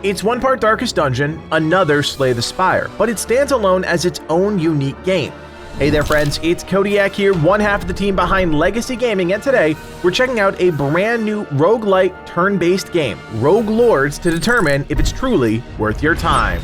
It's one part Darkest Dungeon, another Slay the Spire, but it stands alone as its own unique game. Hey there friends, it's Codiak here, one half of the team behind Legacy Gaming, and today we're checking out a brand new roguelike turn-based game, Rogue Lords, to determine if it's truly worth your time.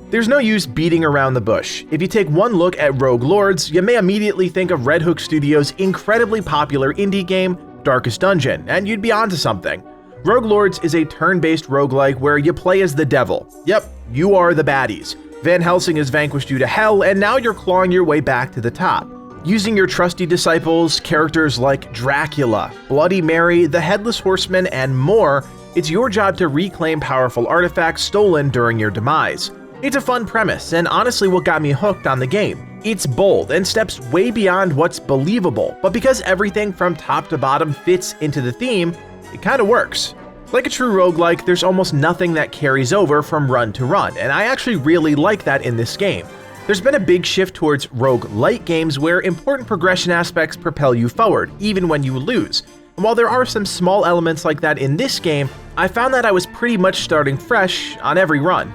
There's no use beating around the bush. If you take one look at Rogue Lords, you may immediately think of Red Hook Studios' incredibly popular indie game, Darkest Dungeon, and you'd be onto something. Rogue Lords is a turn-based roguelike where you play as the devil. Yep, you are the baddies. Van Helsing has vanquished you to hell, and now you're clawing your way back to the top. Using your trusty disciples, characters like Dracula, Bloody Mary, the Headless Horseman, and more, it's your job to reclaim powerful artifacts stolen during your demise. It's a fun premise, and honestly what got me hooked on the game. It's bold and steps way beyond what's believable, but because everything from top to bottom fits into the theme, it kinda works. Like a true roguelike, there's almost nothing that carries over from run to run, and I actually really like that in this game. There's been a big shift towards roguelike games where important progression aspects propel you forward, even when you lose. And while there are some small elements like that in this game, I found that I was pretty much starting fresh on every run.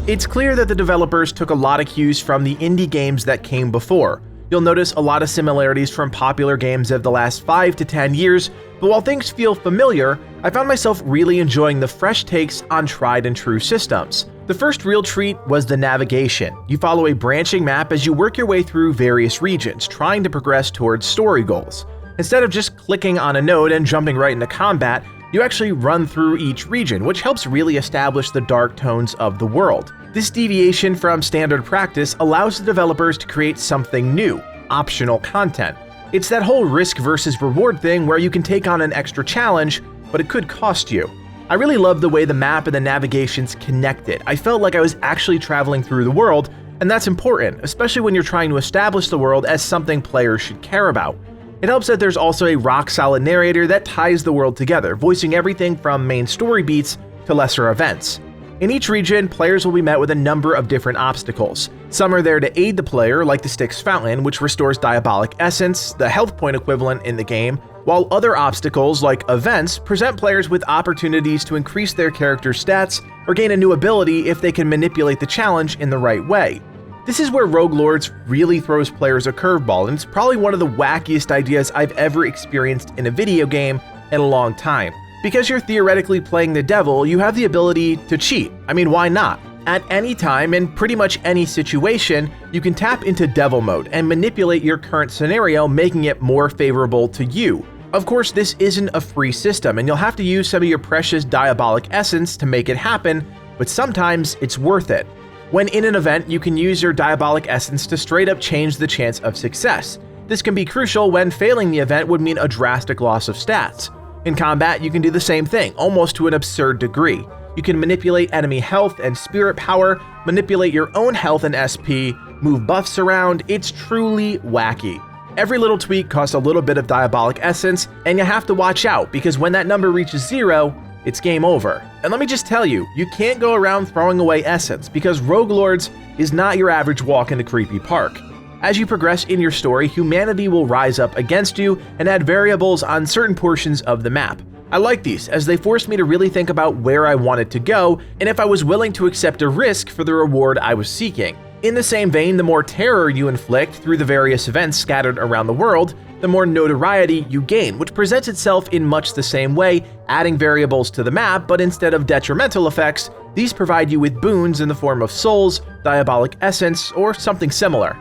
It's clear that the developers took a lot of cues from the indie games that came before. You'll notice a lot of similarities from popular games of the last 5 to 10 years, but while things feel familiar, I found myself really enjoying the fresh takes on tried and true systems. The first real treat was the navigation. You follow a branching map as you work your way through various regions, trying to progress towards story goals. Instead of just clicking on a node and jumping right into combat, you actually run through each region, which helps really establish the dark tones of the world. This deviation from standard practice allows the developers to create something new, optional content. It's that whole risk versus reward thing where you can take on an extra challenge, but it could cost you. I really love the way the map and the navigation's connected. I felt like I was actually traveling through the world, and that's important, especially when you're trying to establish the world as something players should care about. It helps that there's also a rock-solid narrator that ties the world together, voicing everything from main story beats to lesser events. In each region, players will be met with a number of different obstacles. Some are there to aid the player, like the Styx Fountain, which restores diabolic essence, the health point equivalent in the game, while other obstacles, like events, present players with opportunities to increase their character's stats or gain a new ability if they can manipulate the challenge in the right way. This is where Rogue Lords really throws players a curveball, and it's probably one of the wackiest ideas I've ever experienced in a video game in a long time. Because you're theoretically playing the devil, you have the ability to cheat. I mean, why not? At any time, in pretty much any situation, you can tap into devil mode and manipulate your current scenario, making it more favorable to you. Of course, this isn't a free system, and you'll have to use some of your precious diabolic essence to make it happen, but sometimes it's worth it. When in an event, you can use your diabolic essence to straight up change the chance of success. This can be crucial when failing the event would mean a drastic loss of stats. In combat, you can do the same thing, almost to an absurd degree. You can manipulate enemy health and spirit power, manipulate your own health and SP, move buffs around. It's truly wacky. Every little tweak costs a little bit of diabolic essence, and you have to watch out because when that number reaches 0, it's game over. And let me just tell you, you can't go around throwing away essence because Rogue Lords is not your average walk in a creepy park. As you progress in your story, humanity will rise up against you and add variables on certain portions of the map. I like these as they force me to really think about where I wanted to go and if I was willing to accept a risk for the reward I was seeking. In the same vein, the more terror you inflict through the various events scattered around the world, the more notoriety you gain, which presents itself in much the same way, adding variables to the map, but instead of detrimental effects, these provide you with boons in the form of souls, diabolic essence, or something similar.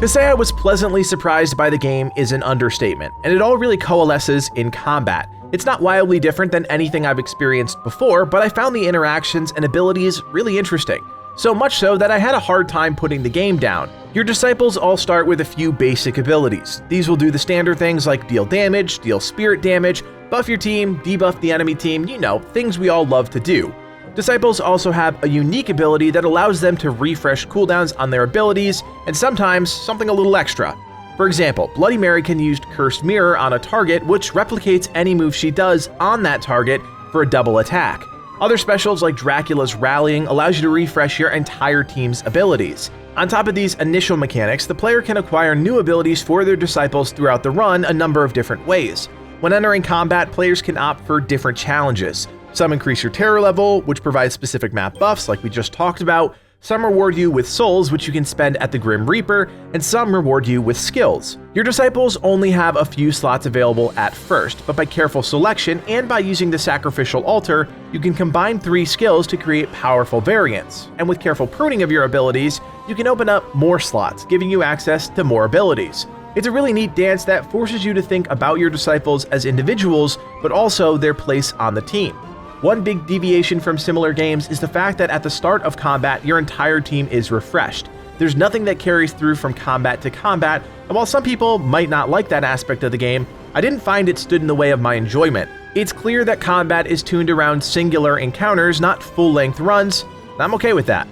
To say I was pleasantly surprised by the game is an understatement, and it all really coalesces in combat. It's not wildly different than anything I've experienced before, but I found the interactions and abilities really interesting. So much so that I had a hard time putting the game down. Your disciples all start with a few basic abilities. These will do the standard things like deal damage, deal spirit damage, buff your team, debuff the enemy team, you know, things we all love to do. Disciples also have a unique ability that allows them to refresh cooldowns on their abilities, and sometimes something a little extra. For example, Bloody Mary can use Cursed Mirror on a target, which replicates any move she does on that target for a double attack. Other specials like Dracula's Rallying allows you to refresh your entire team's abilities. On top of these initial mechanics, the player can acquire new abilities for their disciples throughout the run a number of different ways. When entering combat, players can opt for different challenges. Some increase your terror level, which provides specific map buffs like we just talked about. Some reward you with souls, which you can spend at the Grim Reaper, and some reward you with skills. Your disciples only have a few slots available at first, but by careful selection and by using the sacrificial altar, you can combine 3 skills to create powerful variants. And with careful pruning of your abilities, you can open up more slots, giving you access to more abilities. It's a really neat dance that forces you to think about your disciples as individuals, but also their place on the team. One big deviation from similar games is the fact that at the start of combat, your entire team is refreshed. There's nothing that carries through from combat to combat, and while some people might not like that aspect of the game, I didn't find it stood in the way of my enjoyment. It's clear that combat is tuned around singular encounters, not full-length runs, and I'm okay with that.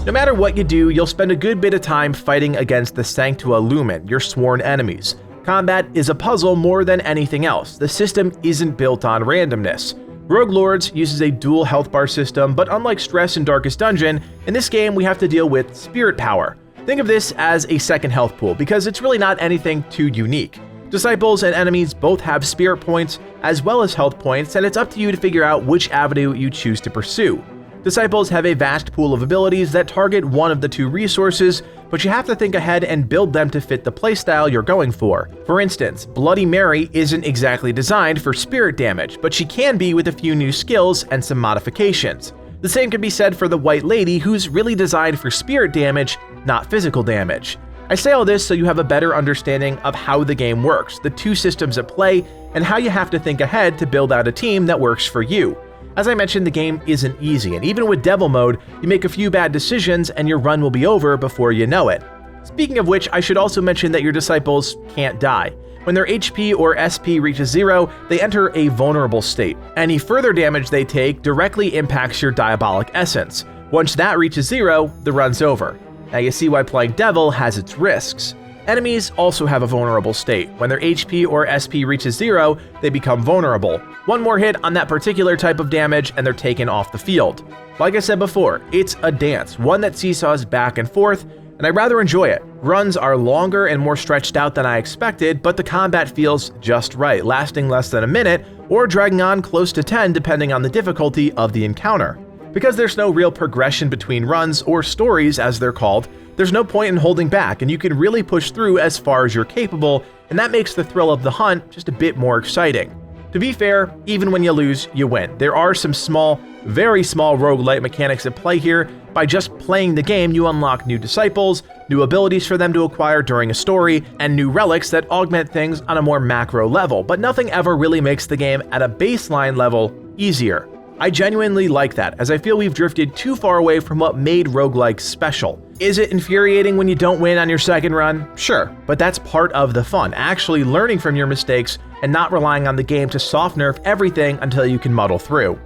No matter what you do, you'll spend a good bit of time fighting against the Sanctua Lumen, your sworn enemies. Combat is a puzzle more than anything else. The system isn't built on randomness. Rogue Lords uses a dual health bar system, but unlike Stress and Darkest Dungeon, in this game we have to deal with spirit power. Think of this as a second health pool, because it's really not anything too unique. Disciples and enemies both have spirit points as well as health points, and it's up to you to figure out which avenue you choose to pursue. Disciples have a vast pool of abilities that target one of the 2 resources, but you have to think ahead and build them to fit the playstyle you're going for. For instance, Bloody Mary isn't exactly designed for spirit damage, but she can be with a few new skills and some modifications. The same can be said for the White Lady, who's really designed for spirit damage, not physical damage. I say all this so you have a better understanding of how the game works, the 2 systems at play, and how you have to think ahead to build out a team that works for you. As I mentioned, the game isn't easy, and even with Devil Mode, you make a few bad decisions and your run will be over before you know it. Speaking of which, I should also mention that your disciples can't die. When their HP or SP reaches 0, they enter a vulnerable state. Any further damage they take directly impacts your diabolic essence. Once that reaches 0, the run's over. Now you see why playing Devil has its risks. Enemies also have a vulnerable state. When their HP or SP reaches 0, they become vulnerable. One more hit on that particular type of damage and they're taken off the field. Like I said before, it's a dance, one that seesaws back and forth, and I rather enjoy it. Runs are longer and more stretched out than I expected, but the combat feels just right, lasting less than a minute or dragging on close to 10 depending on the difficulty of the encounter. Because there's no real progression between runs, or stories as they're called, there's no point in holding back, and you can really push through as far as you're capable, and that makes the thrill of the hunt just a bit more exciting. To be fair, even when you lose, you win. There are some small, very small roguelike mechanics at play here. By just playing the game, you unlock new disciples, new abilities for them to acquire during a story, and new relics that augment things on a more macro level, but nothing ever really makes the game at a baseline level easier. I genuinely like that, as I feel we've drifted too far away from what made roguelikes special. Is it infuriating when you don't win on your second run? Sure, but that's part of the fun, actually learning from your mistakes and not relying on the game to soft nerf everything until you can muddle through.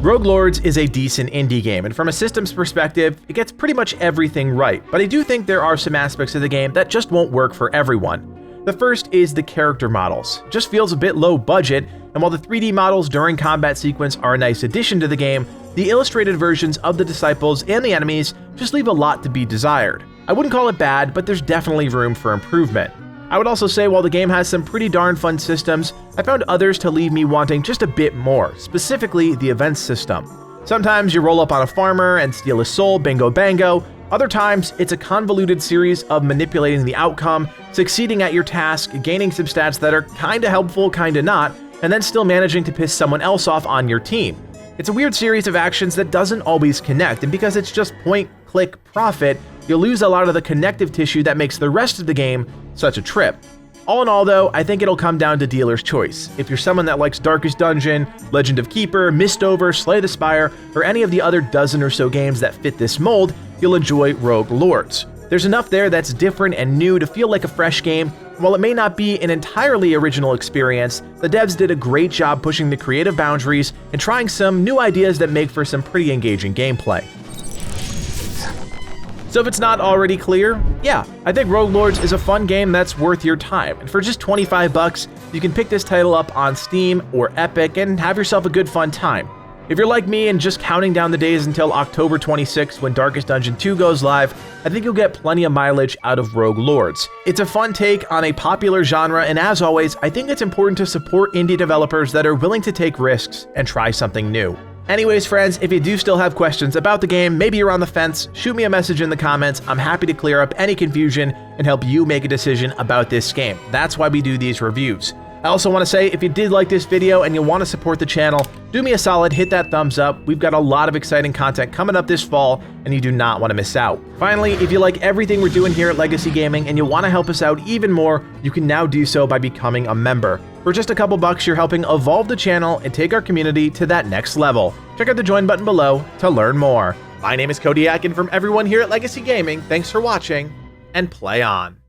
Rogue Lords is a decent indie game, and from a systems perspective, it gets pretty much everything right, but I do think there are some aspects of the game that just won't work for everyone. The first is the character models. It just feels a bit low budget, and while the 3D models during combat sequence are a nice addition to the game, the illustrated versions of the disciples and the enemies just leave a lot to be desired. I wouldn't call it bad, but there's definitely room for improvement. I would also say while the game has some pretty darn fun systems, I found others to leave me wanting just a bit more, specifically the events system. Sometimes you roll up on a farmer and steal his soul, bingo bango. Other times, it's a convoluted series of manipulating the outcome, succeeding at your task, gaining some stats that are kinda helpful, kinda not, and then still managing to piss someone else off on your team. It's a weird series of actions that doesn't always connect, and because it's just point, click, profit, you'll lose a lot of the connective tissue that makes the rest of the game such a trip. All in all though, I think it'll come down to dealer's choice. If you're someone that likes Darkest Dungeon, Legend of Keeper, Mistover, Slay the Spire, or any of the other dozen or so games that fit this mold, you'll enjoy Rogue Lords. There's enough there that's different and new to feel like a fresh game. While it may not be an entirely original experience, the devs did a great job pushing the creative boundaries and trying some new ideas that make for some pretty engaging gameplay. So if it's not already clear, yeah, I think Rogue Lords is a fun game that's worth your time, and for just 25 bucks, you can pick this title up on Steam or Epic and have yourself a good fun time. If you're like me and just counting down the days until October 26th when Darkest Dungeon 2 goes live, I think you'll get plenty of mileage out of Rogue Lords. It's a fun take on a popular genre, and as always, I think it's important to support indie developers that are willing to take risks and try something new. Anyways, friends, if you do still have questions about the game, maybe you're on the fence, shoot me a message in the comments. I'm happy to clear up any confusion and help you make a decision about this game. That's why we do these reviews. I also want to say, if you did like this video and you want to support the channel, do me a solid, hit that thumbs up. We've got a lot of exciting content coming up this fall, and you do not want to miss out. Finally, if you like everything we're doing here at Legacy Gaming and you want to help us out even more, you can now do so by becoming a member. For just a couple bucks, you're helping evolve the channel and take our community to that next level. Check out the join button below to learn more. My name is Codiak, and from everyone here at Legacy Gaming, thanks for watching, and play on.